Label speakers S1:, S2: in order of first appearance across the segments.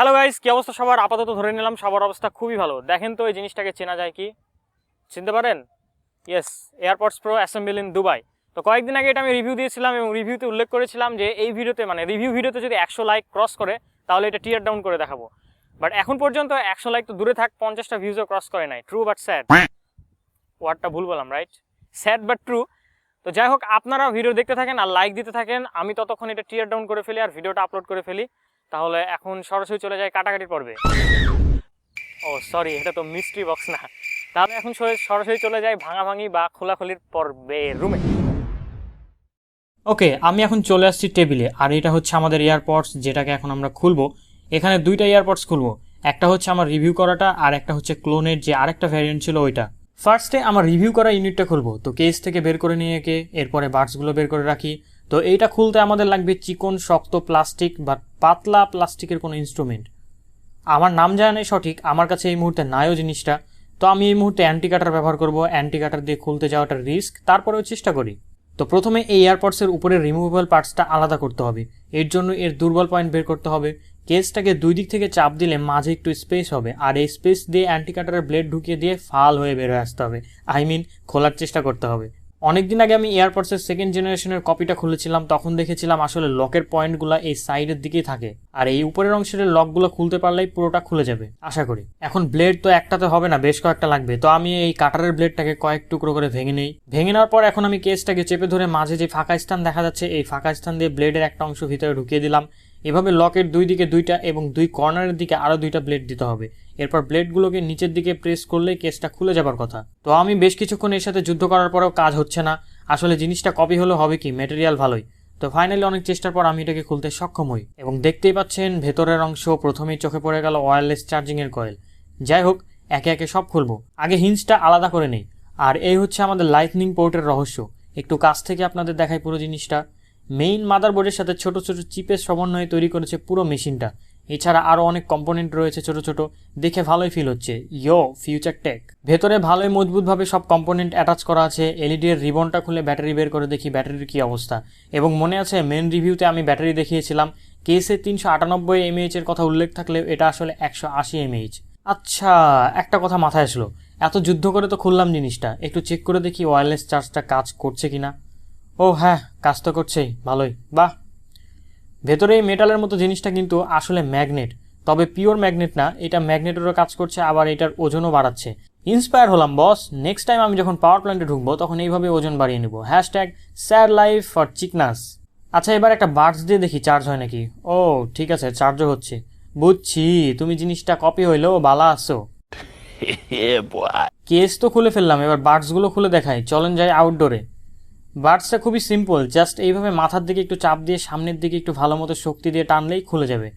S1: Hello guys, কি অবস্থা সবার? আপাতত ধরে নিলাম সবার অবস্থা খুবই ভালো। দেখেন তো এই জিনিসটাকে চেনা যায় কি? চিনতে পারেন? Yes, AirPods pro assemble in Dubai. তো কয়েকদিন আগে এটা আমি রিভিউ দিয়েছিলাম এবং রিভিউতে উল্লেখ করেছিলাম যে এই ভিডিওতে মানে রিভিউ ভিডিওতে যদি 100 লাইক ক্রস করে তাহলে এটা টিয়ার ডাউন করে দেখাবো। বাট এখন পর্যন্ত 100 লাইক তো দূরে থাক, 50টা ভিউজও ক্রস করে নাই। True but sad. ওয়ার্ডটা ভুল বললাম, রাইট? Sad but true. তো যাই হোক, আপনারা ভিডিও দেখতে থাকেন আর লাইক দিতে থাকেন। আমি ততক্ষণ এটা টিয়ার ডাউন করে ফেলি আর ভিডিওটা আপলোড করে ফেলি। তাহলে এখন সরাসরি চলে যায় কাটাকাটির পর্বে। ও সরি, এটা তো মিস্ট্রি বক্স না। তাহলে এখন সরাসরি চলে যায় ভাঙাভাঙি বা খোলাখুলির পর্বে, রুমে। ওকে, আমি এখন চলে আসছি টেবিলে। আর এটা হচ্ছে আমাদের এয়ারপডস, যেটাকে এখন আমরা খুলবো। এখানে দুইটা এয়ারপডস খুলবো, একটা হচ্ছে আমার রিভিউ করাটা আর একটা হচ্ছে ক্লোনের যে আরেকটা ভ্যারিয়েন্ট ছিল ওইটা। ফার্স্টে আমার রিভিউ করা ইউনিটটা খুলবো। তো কেস থেকে বের করে নিয়ে এরপরে বাডসগুলো বের করে রাখি। তো এইটা খুলতে আমাদের লাগবে চিকন শক্ত প্লাস্টিক বা পাতলা প্লাস্টিকের কোনো ইনস্ট্রুমেন্ট। আমার নাম জানা নেই সঠিক, আমার কাছে এই মুহূর্তে নাইও জিনিসটা। তো আমি এই মুহূর্তে অ্যান্টি কাটার ব্যবহার করব। অ্যান্টি কাটার দিয়ে খুলতে যাওয়াটা রিস্ক, তারপরেও চেষ্টা করি। তো প্রথমে এই এয়ারপডসের উপরের রিমুভেবল পার্টসটা আলাদা করতে হবে। এর জন্য এর দুর্বল পয়েন্ট বের করতে হবে। কেসটাকে দুই দিক থেকে চাপ দিলে মাঝে একটু স্পেস হবে, আর এই স্পেস দিয়ে অ্যান্টি কাটারের ব্লেড ঢুকিয়ে দিয়ে ফাল হয়ে বের হয়ে আসতে হবে। খোলার চেষ্টা করতে হবে। অনেকদিন আগে আমি এয়ারপডসের সেকেন্ড জেনারেশনের কপিটা খুলেছিলাম, তখন দেখেছিলাম আসলে লকের পয়েন্টগুলো এই সাইডের দিকেই থাকে, আর এই উপরের অংশের লকগুলো খুলতে পারলেই পুরোটা খুলে যাবে আশা করি। এখন ব্লেড তো একটাতে হবে না, বেশ কয়েকটা লাগবে। তো আমি এই কাটারের ব্লেডটাকে কয়েক টুকরো করে ভেঙে নেই। ভেঙে নেওয়ার পর এখন আমি কেসটাকে চেপে ধরে মাঝে যে ফাঁকা স্থান দেখা যাচ্ছে, এই ফাঁকা স্থান দিয়ে ব্লেডের একটা অংশ ভিতরে ঢুকিয়ে দিলাম। এভাবে লকের দুই দিকে দুইটা এবং দুই কর্নারের দিকে আরো দুইটা ব্লেড দিতে হবে। এরপর ব্লেডগুলোকে নিচের দিকে প্রেস করলেই কেসটা খুলে যাবার কথা। তো আমি বেশ কিছুক্ষণ এর সাথে যুদ্ধ করার পরেও কাজ হচ্ছে না। আসলে জিনিসটা কপি হলে হবে কি, ম্যাটেরিয়াল ভালোই। তো ফাইনালি অনেক চেষ্টার পর আমি এটাকে খুলতে সক্ষম হই এবং দেখতেই পাচ্ছেন ভেতরের অংশ। প্রথমেই চোখে পড়ে গেল ওয়্যারলেস চার্জিং এর কয়েল। যাই হোক, একে একে সব খুলবো। আগে হিঞ্জটা আলাদা করে নেই। আর এই হচ্ছে আমাদের লাইটনিং পোর্টের রহস্য। একটু কাছ থেকে আপনাদের দেখাই পুরো জিনিসটা। মেইন মাদারবোর্ডের সাথে ছোট ছোট চিপের সমন্বয়ে তৈরি করেছে পুরো মেশিনটা। এছাড়া আরও অনেক কম্পোনেন্ট রয়েছে ছোট ছোট, দেখে ভালোই ফিল হচ্ছে। Future tech. ভেতরে ভালোই মজবুতভাবে সব কম্পোনেন্ট অ্যাটাচ করা আছে। এলইডি এর রিবনটা খুলে ব্যাটারি বের করে দেখি ব্যাটারির কি অবস্থা। এবং মনে আছে মেন রিভিউতে আমি ব্যাটারি দেখিয়েছিলাম, কেসে 398 mAh এর কথা উল্লেখ থাকলেও এটা আসলে 180 mAh। আচ্ছা, একটা কথা মাথায় আসলো, এত যুদ্ধ করে তো খুললাম জিনিসটা, একটু চেক করে দেখি ওয়্যারলেস চার্জটা কাজ করছে কিনা। ও হ্যাঁ, কাজ তো করছেই, ভালোই। বাহ। ভেতরে এই মেটালের মতো জিনিসটা কিন্তু আসলে ম্যাগনেট, তবে পিওর ম্যাগনেট না। এটা ম্যাগনেটেরও কাজ করছে, আবার এটার ওজনও বাড়াচ্ছে। ইন্সপায়ার হলাম বস। নেক্সট টাইম আমি যখন পাওয়ার প্ল্যান্টে ঢুকবো তখন এইভাবে ওজন বাড়িয়ে নেব। #স্যাড লাইফ ফর চিকনাস। আচ্ছা, এবার একটা বাডস দিয়ে দেখি চার্জ হয় নাকি। ও ঠিক আছে, চার্জও হচ্ছে। বুঝছি, তুমি জিনিসটা কপি হইলেও বালা আসো। কেস তো খুলে ফেললাম, এবার বাডসগুলো খুলে দেখাই। চলেন যাই আউটডোরে। বাডসটা খুবই সিম্পল, জাস্ট এইভাবে মাথার দিকে একটু চাপ দিয়ে সামনের দিকে একটু ভালো মতো শক্তি দিয়ে টানলেই খুলে যাবে।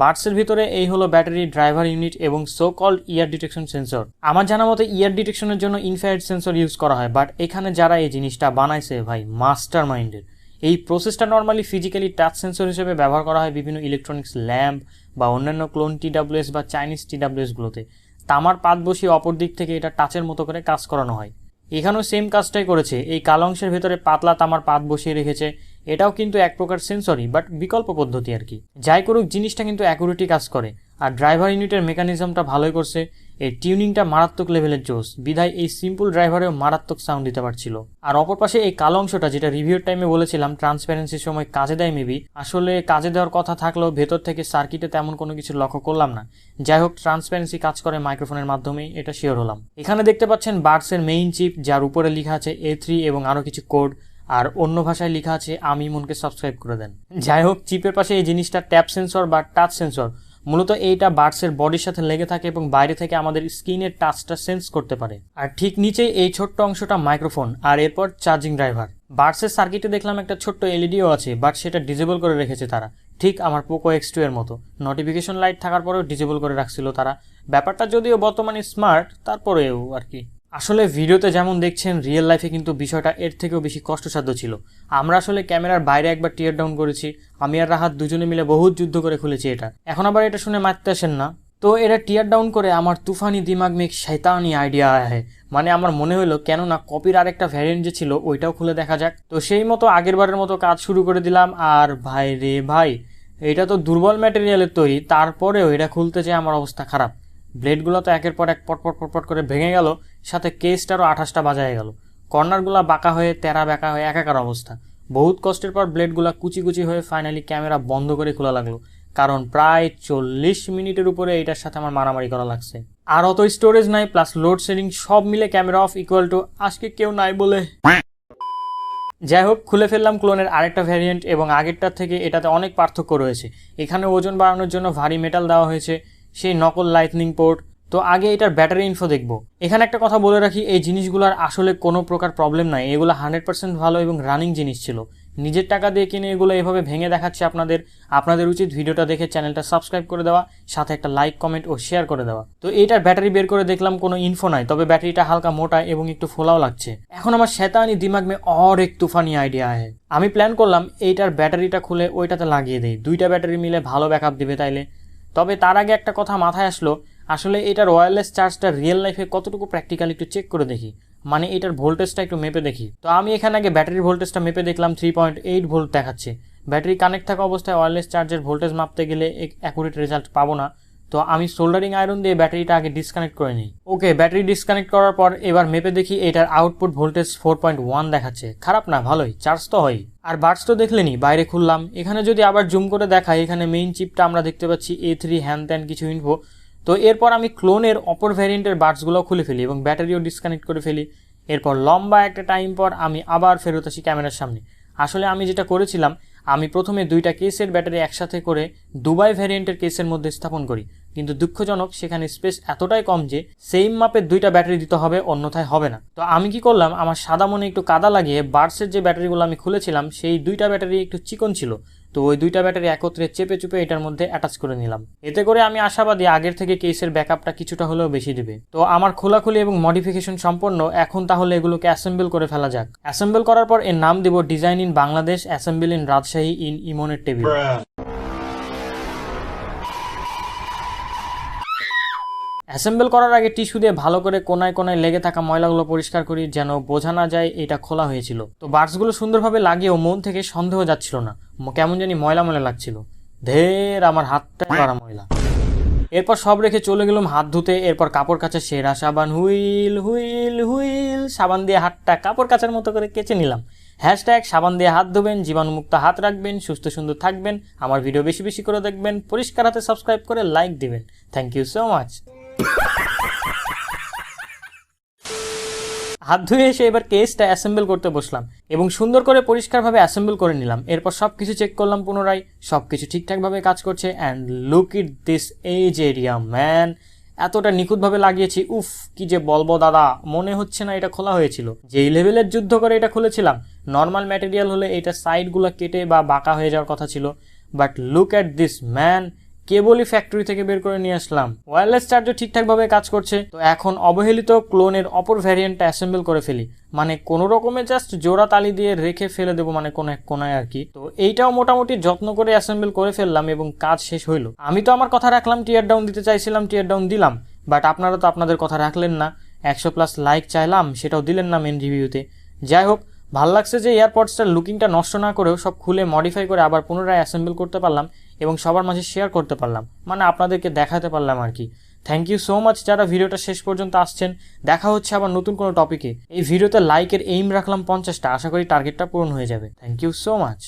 S1: বাডসের ভিতরে এই হলো ব্যাটারি, ড্রাইভার ইউনিট এবং সো কল্ড ইয়ার ডিটেকশন সেন্সর। আমার জানা মতে ইয়ার ডিটেকশনের জন্য ইনফ্রারেড সেন্সর ইউজ করা হয়, বাট এখানে যারা এই জিনিসটা বানাইছে ভাই মাস্টার মাইন্ডের। এই প্রসেসটা নর্মালি ফিজিক্যালি টাচ সেন্সর হিসেবে ব্যবহার করা হয় বিভিন্ন ইলেকট্রনিক্স ল্যাম্প বা অন্যান্য ক্লোন TWS বা চাইনিজ TWS গুলোতে। তামার পাত বসিয়ে অপর দিক থেকে এটা টাচের মতো করে কাজ করানো হয়। এখানেও সেম কাজটাই করেছে। এই কালো অংশের ভেতরে পাতলা তামার পাত বসিয়ে রেখেছে। এটাও কিন্তু এক প্রকার সেন্সরই, বাট বিকল্প পদ্ধতি আর কি। যাই করুক, জিনিসটা কিন্তু অ্যাকুরেটই কাজ করে। আর ড্রাইভার ইউনিটের মেকানিজমটা ভালোই করছে। এর টিউনিংটা মারাত্মক লেভেলের জোস, বিধায় এই সিম্পল ড্রাইভারেও মারাত্মক সাউন্ড দিতে পারছিল। আর অপর পাশে এই কালো অংশটা, যেটা রিভিউর টাইমে বলেছিলাম ট্রান্সপারেন্সির সময় কাজে দেয় মেবি, আসলে কাজে দেওয়ার কথা থাকলেও ভেতর থেকে সার্কিটে তেমন কোনো কিছু লক্ষ্য করলাম না। যাই হোক, ট্রান্সপারেন্সি কাজ করে মাইক্রোফোনের মাধ্যমেই, এটা শিওর হলাম। এখানে দেখতে পাচ্ছেন বাডসের মেইন চিপ, যার উপরে লেখা আছে A3 এবং আরও কিছু কোড, আর অন্য ভাষায় লেখা আছে AmiEmonকে সাবস্ক্রাইব করে দেন। যাই হোক, চিপের পাশে এই জিনিসটা ট্যাপ সেন্সর বা টাচ সেন্সর। মূলত এইটা বাডসের বডির সাথে লেগে থাকে এবং বাইরে থেকে আমাদের স্ক্রিনের টাচটা সেন্স করতে পারে। আর ঠিক নিচেই এই ছোট্ট অংশটা মাইক্রোফোন, আর এরপর চার্জিং ড্রাইভার। বাডসের সার্কিটে দেখলাম একটা ছোট্ট এলইডিও আছে, বাট সেটা ডিসেবল করে রেখেছে তারা, ঠিক আমার পোকো X2 এর মতো। নোটিফিকেশন লাইট থাকার পরেও ডিসেবল করে রাখছিল তারা। ব্যাপারটা যদিও বর্তমানে স্মার্ট, তারপরেও আর কি। আসলে ভিডিওতে যেমন দেখছেন, রিয়েল লাইফে কিন্তু বিষয়টা এর থেকেও বেশি কষ্টসাধ্য ছিল। আমরা আসলে ক্যামেরার বাইরে একবার টিয়ার ডাউন করেছি, আমি আর রাহাত দুজনে মিলে বহুত যুদ্ধ করে খুলেছি এটা। এখন আবার এটা শুনে মারতে আসেন না। তো এটা টিয়ার ডাউন করে আমার তুফানি দিমাগ মে এক শয়তানি আইডিয়া আয়। মানে আমার মনে হলো কেন না কপির আরেকটা ভ্যারিয়েন্ট যে ছিল ওইটাও খুলে দেখা যাক। তো সেই মতো আগের বারের মতো কাজ শুরু করে দিলাম। আর ভাই রে ভাই, এটা তো দুর্বল ম্যাটেরিয়ালের তৈরি, তারপরেও এটা খুলতে যেয়ে আমার অবস্থা খারাপ। ব্লেডগুলো তো একের পর এক পটপট পটপট করে ভেঙে গেল, সাথে কেসটারও 28টা বাজায় গেল। কর্নারগুলো বাঁকা হয়ে তেরা বেঁকা হয়ে একাকার অবস্থা। বহুত কষ্টের পর ব্লেডগুলো কুচি কুচি হয়ে ফাইনালি ক্যামেরা বন্ধ করে খোলা লাগলো, কারণ প্রায় 40 মিনিটের উপরে এটার সাথে আমার মারামারি করা লাগছে। আর অত স্টোরেজ নাই, প্লাস লোড শেডিং, সব মিলে ক্যামেরা অফ ইকুয়াল টু আজকে কেউ নাই বলে। যাই হোক, খুলে ফেললাম ক্লোনের আরেকটা ভ্যারিয়েন্ট, এবং আগেরটার থেকে এটাতে অনেক পার্থক্য রয়েছে। এখানে ওজন বাড়ানোর জন্য ভারী মেটাল দেওয়া হয়েছে, সেই নকল লাইটনিং পোর্ট। তো আগে এটার ব্যাটারি ইনফো দেখবো। এখানে একটা কথা বলে রাখি, এই জিনিসগুলোর আসলে কোনো প্রকার প্রবলেম নাই, এগুলো 100% ভালো এবং রানিং জিনিস ছিল। নিজের টাকা দিয়ে কিনে এগুলো এভাবে ভেঙে দেখাচ্ছি আপনাদের উচিত ভিডিওটা দেখে চ্যানেলটা সাবস্ক্রাইব করে দেওয়া, সাথে একটা লাইক, কমেন্ট ও শেয়ার করে দেওয়া। তো এইটার ব্যাটারি বের করে দেখলাম কোনো ইনফো নাই, তবে ব্যাটারিটা হালকা মোটা এবং একটু ফোলাও লাগছে। এখন আমার শয়তানি দিমাগ মে और एक तूफानी আইডিয়া है। আমি প্ল্যান করলাম এইটার ব্যাটারিটা খুলে ওইটাতে লাগিয়ে দেই, দুইটা ব্যাটারি মিলে ভালো ব্যাকআপ দিবে তাইলে। তবে তার আগে একটা কথা মাথায় আসলো, আসলে এটার ওয়্যারলেস চার্জটা রিয়েল লাইফে কতটুকু প্র্যাকটিক্যাল একটু চেক করে দেখি, মানে এটার ভোল্টেজটা একটু মেপে দেখি। তো আমি এখানে আগে ব্যাটারির ভোল্টেজটা মেপে দেখলাম 3.8 ভোল্ট দেখাচ্ছে। ব্যাটারি কানেক্ট থাকা অবস্থায় ওয়্যারলেস চার্জের ভোল্টেজ মাপতে গেলে অ্যাকুরেট রেজাল্ট পাবো না। তো আমি সোল্ডারিং আয়রন দিয়ে ব্যাটারিটা আগে ডিসকানেক্ট করে নিই। ওকে, ব্যাটারি ডিসকানেক্ট করার পর এবার মেপে দেখি এটার আউটপুট ভোল্টেজ 4.1 দেখাচ্ছে। খারাপ না, ভালোই, চার্জ তো হয়। আর বার্ডস তো দেখলেনি, বাইরে খুললাম। এখানে যদি আবার জুম করে দেখাই, এখানে মেইন চিপটা আমরা দেখতে পাচ্ছি A3 হ্যান ত্যান কিছু ইনফো। তো এরপর আমি ক্লোনের অপর ভ্যারিয়েন্টের বার্ডসগুলো খুলে ফেলি এবং ব্যাটারিও ডিসকানেক্ট করে ফেলি। এরপর লম্বা একটা টাইম পর আমি আবার ফেরত আসি ক্যামেরার সামনে। আসলে আমি যেটা করেছিলাম, আমি প্রথমে দুইটা কেসের ব্যাটারি একসাথে করে দুবাই ভ্যারিয়েন্টের কেসের মধ্যে স্থাপন করি, কিন্তু দুঃখজনক সেখানে স্পেস এতটাই কম যে সেম মাপের দুইটা ব্যাটারি দিতে হবে, অন্যথায় হবে না। তো আমি কি করলাম, আমার সাদা মনে একটু কাদা লাগিয়ে বার্ডসের যে ব্যাটারিগুলো আমি খুলেছিলাম সেই দুইটা ব্যাটারি একটু চিকন ছিল, তো ওই দুইটা ব্যাটারি একত্রে চেপে চুপে এটার মধ্যে অ্যাটাচ করে নিলাম। এতে করে আমি আশাবাদী আগের থেকে কেসের ব্যাকআপটা কিছুটা হলেও বেশি দিবে। তো আমার খোলাখুলি এবং মডিফিকেশন সম্পন্ন। এখন তাহলে এগুলোকে অ্যাসেম্বল করে ফেলা যাক। অ্যাসেম্বল করার পর এর নাম দিব design in Bangladesh, assemble in Rajshahi, in ইমনের টেবিল। অ্যাসেম্বল করার আগে টিস্যু দিয়ে ভালো করে কোনায় কোনায় লেগে থাকা ময়লাগুলো পরিষ্কার করি, যেন বোঝা না যায় এটা খোলা হয়েছিল। তো বার্ডসগুলো সুন্দরভাবে লাগিয়েও মন থেকে সন্দেহ যাচ্ছিল না, কেমন জানি ময়লা ময়লা লাগছিল। ঢের আমার হাতটা করা ময়লা। এরপর সব রেখে চলে গেলাম হাত ধুতে। এরপর কাপড় কাচা সেরা সাবান, হুইল হুইল হুইল সাবান দিয়ে হাতটা কাপড় কাচার মতো করে কেচে নিলাম। হ্যাশট্যাগ সাবান দিয়ে হাত ধোবেন, জীবাণুমুক্ত হাত রাখবেন, সুস্থ সুন্দর থাকবেন। আমার ভিডিও বেশি বেশি করে দেখবেন, পরিষ্কার হাতে সাবস্ক্রাইব করে লাইক দিবেন। Thank you so much. হাত ধুয়ে এসে এবার কেসটা অ্যাসেম্বল করতে বসলাম এবং সুন্দর করে পরিষ্কারভাবে অ্যাসেম্বল করে নিলাম। এরপর সব কিছু চেক করলাম পুনরায়, সব কিছু ঠিকঠাকভাবে কাজ করছে। And look it this edge area man, এতটা নিখুঁতভাবে লাগিয়েছি, উফ কি যে বলবো দাদা, মনে হচ্ছে না এটা খোলা হয়েছিল। যেই লেভেলের যুদ্ধ করে এটা খুলেছিলাম, নর্মাল ম্যাটেরিয়াল হলে এটা সাইডগুলো কেটে বা বাঁকা হয়ে যাওয়ার কথা ছিল, but look at this man, কেবলই ফ্যাক্টরি থেকে বের করে নিয়ে আসলাম। ওয়্যারলেস চার্জও ঠিকঠাকভাবে কাজ করছে। তো এখন অবহেলিত ক্লোনের অপর ভ্যারিয়েন্টটা অ্যাসেম্বল করে ফেলি, মানে কোনো রকমে জাস্ট জোড়া তালি দিয়ে রেখে ফেলে দেবো, মানে কোনো এক কোনায় আর কি। তো এইটাও মোটামুটি যত্ন করে অ্যাসেম্বল করে ফেললাম এবং কাজ শেষ হইলো। আমি তো আমার কথা রাখলাম, টিয়ার ডাউন দিতে চাইছিলাম, টিয়ার ডাউন দিলাম, বাট আপনারা তো আপনাদের কথা রাখলেন না। 100+ লাইক চাইলাম, সেটাও দিলেন না মেন রিভিউতে। যাই হোক, ভাল লাগছে যে এয়ারপডসটার লুকিংটা নষ্ট না করেও সব খুলে মডিফাই করে আবার পুনরায় অ্যাসেম্বল করতে পারলাম এবং সবার মাঝে শেয়ার করতে পারলাম, মানে আপনাদেরকে দেখাতে পারলাম আর কি। থ্যাংক ইউ সো মাচ যারা ভিডিওটা শেষ পর্যন্ত আসছেন। দেখা হচ্ছে আবার নতুন কোনো টপিকে। এই ভিডিওতে লাইকের এইম রাখলাম 50টা, আশা করি টার্গেটটা পূরণ হয়ে যাবে। Thank you so much.